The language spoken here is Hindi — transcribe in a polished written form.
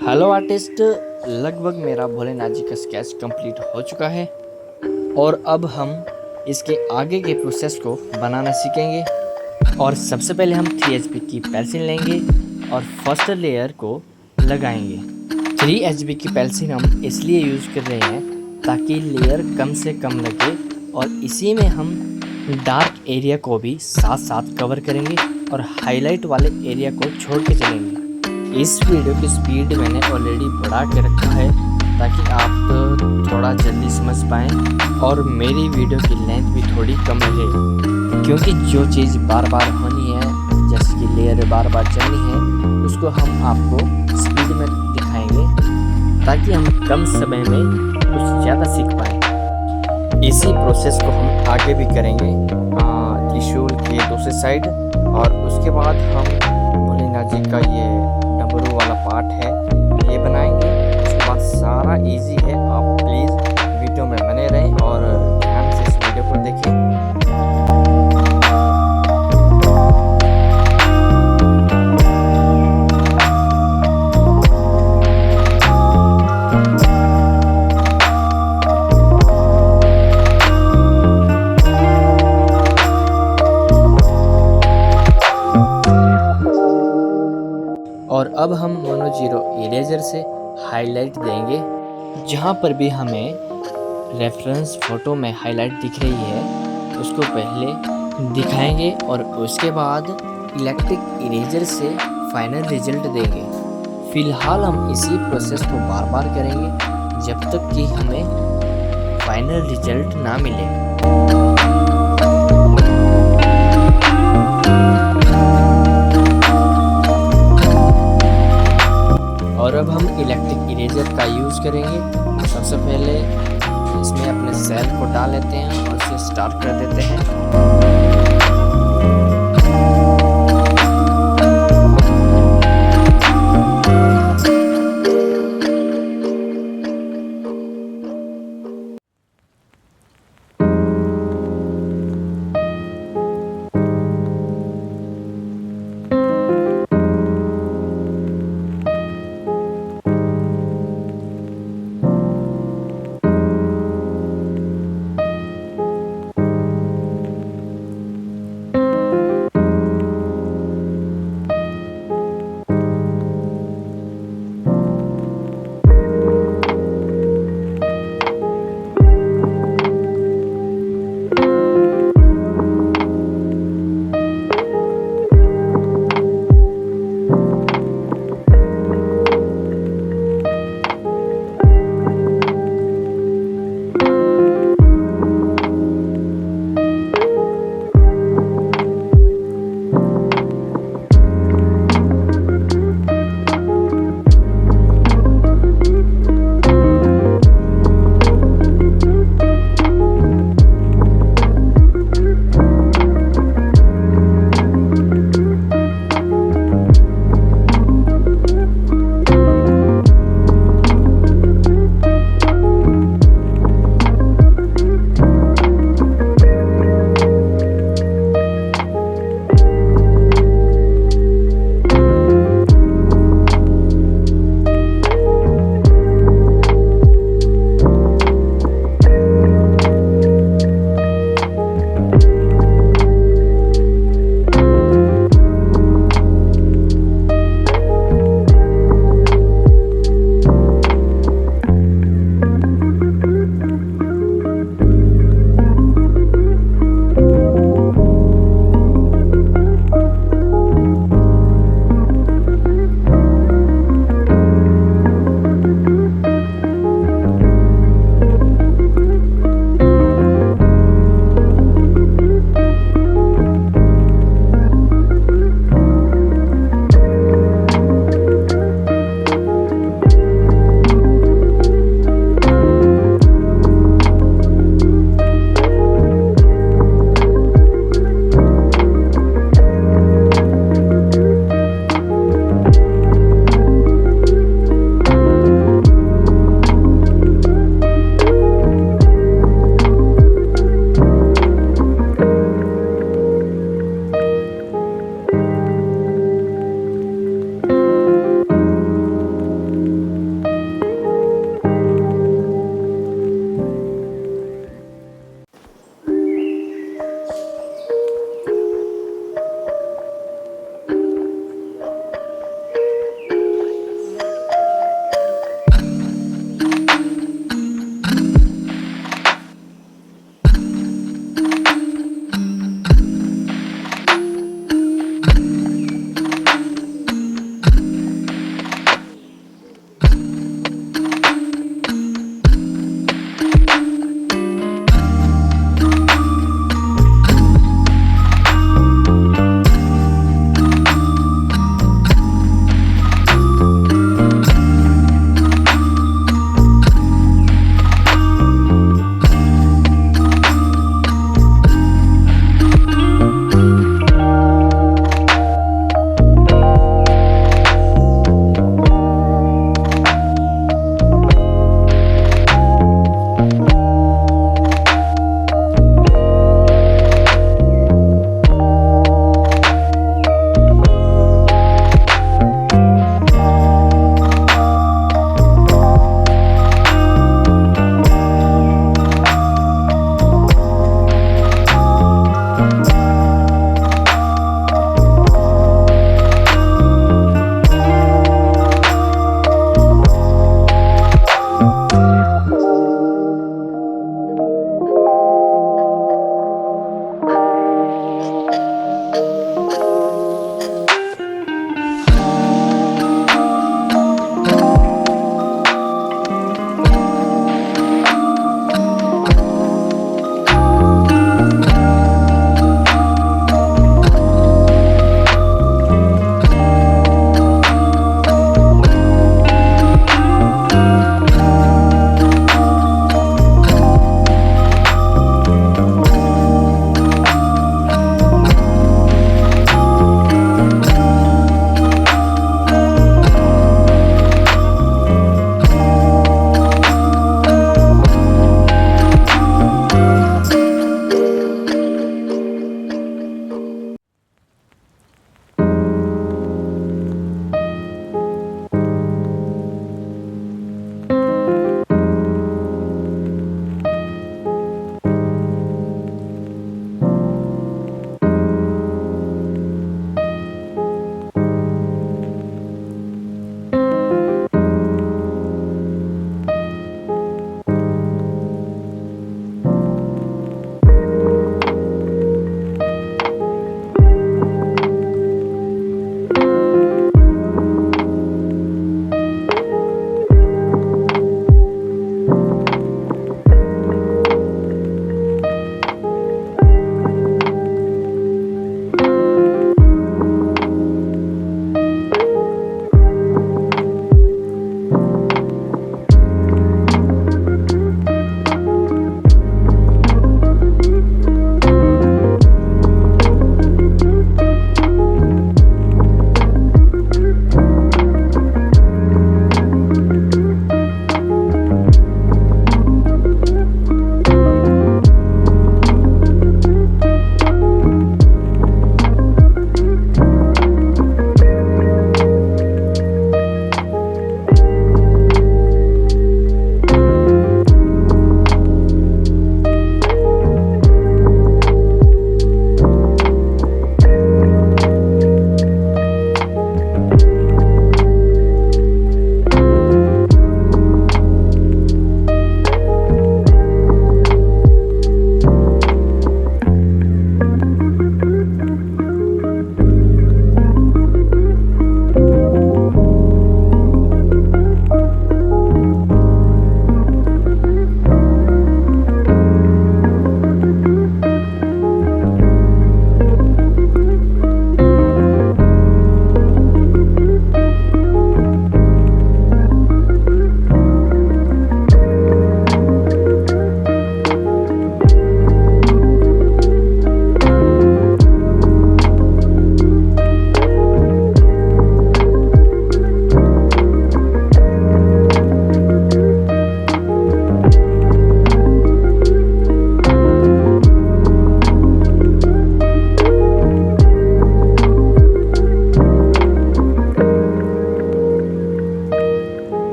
Hello artist. लगभग मेरा भोलेनाथ जी का स्केच कंप्लीट हो चुका है और अब हम इसके आगे के प्रोसेस को बनाना सीखेंगे। और सबसे पहले हम 3 HP की पेंसिल लेंगे और फर्स्ट लेयर को लगाएंगे। 3 HP की पेंसिल हम इसलिए यूज़ कर रहे हैं ताकि लेयर कम से कम लगे और इसी में हम डार्क एरिया को भी साथ साथ कवर करेंगे और हाईलाइट वाले एरिया को छोड़ के चलेंगे। इस वीडियो की स्पीड मैंने ऑलरेडी बढ़ा के रखा है ताकि आप थोड़ा जल्दी समझ पाएँ और मेरी वीडियो की लेंथ भी थोड़ी कम रहे, क्योंकि जो चीज़ बार बार होनी है जैसे कि लेयर बार बार चलनी है उसको हम आपको स्पीड में दिखाएंगे ताकि हम कम समय में कुछ ज़्यादा सीख पाएँ। इसी प्रोसेस को हम आगे भी करेंगे त्रिशूल के दूसरे साइड। और उसके बाद हम भोलेनाथ जी का ये डमरू वाला पार्ट है ये बनाएंगे। उसके बाद सारा इजी है, आप प्लीज़ वीडियो में बने रहें और ध्यान से इस वीडियो को देखें। और अब हम मोनो जीरो इरेजर से हाईलाइट देंगे। जहाँ पर भी हमें रेफरेंस फ़ोटो में हाईलाइट दिख रही है उसको पहले दिखाएंगे और उसके बाद इलेक्ट्रिक इरेजर से फाइनल रिजल्ट देंगे। फ़िलहाल हम इसी प्रोसेस को बार बार करेंगे जब तक कि हमें फाइनल रिजल्ट ना मिले। और अब हम इलेक्ट्रिक इरेजर का यूज़ करेंगे। सबसे पहले इसमें अपने सेल को डाल लेते हैं और इसे स्टार्ट कर देते हैं।